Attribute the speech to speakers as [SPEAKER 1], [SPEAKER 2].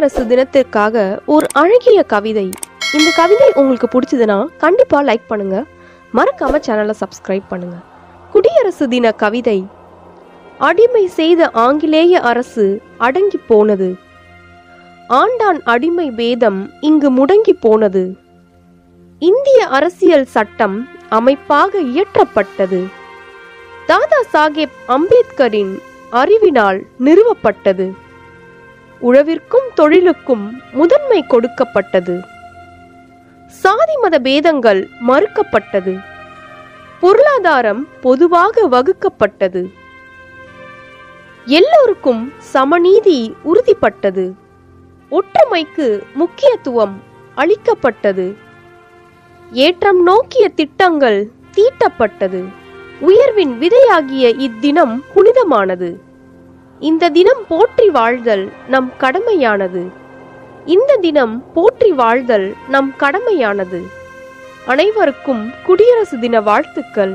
[SPEAKER 1] குடியரசு தினத்திற்காக ஒரு அழகிய கவிதை. இந்த கவிதை உங்களுக்கு பிடிச்சதுன்னா கண்டிப்பா லைக் பண்ணுங்க, மறக்காம சேனலை சப்ஸ்கிரைப் பண்ணுங்க. குடியரசு தின கவிதை. அடிமை செய்த ஆங்கிலேய அரசு அடங்கி போனது, ஆண்டான் அடிமை பேதம் இங்கு முடங்கி போனது. இந்திய அரசியல் சட்டம் அமைப்பாக இயற்றப்பட்டது, தாதா சாஹேப் அம்பேத்கரின் அறிவினால் நிறுவப்பட்டது. உழவிற்கும் தொழிலுக்கும் முதன்மை கொடுக்கப்பட்டது, சாதி மத பேதங்கள் மறுக்கப்பட்டது, பொருளாதாரம் பொதுவாக வகுக்கப்பட்டது, எல்லோருக்கும் சமநீதி உறுதிப்பட்டது, ஒற்றுமைக்கு முக்கியத்துவம் அளிக்கப்பட்டது, ஏற்றம் நோக்கிய திட்டங்கள் தீட்டப்பட்டது. உயர்வின் விதையாகிய இத்தினம் புனிதமானது. இந்த தினம் போற்றி வாழ்தல் நம் கடமையானது. இந்த தினம் போற்றி வாழ்தல் நம் கடமையானது. அனைவருக்கும் குடியரசு தின வாழ்த்துக்கள்.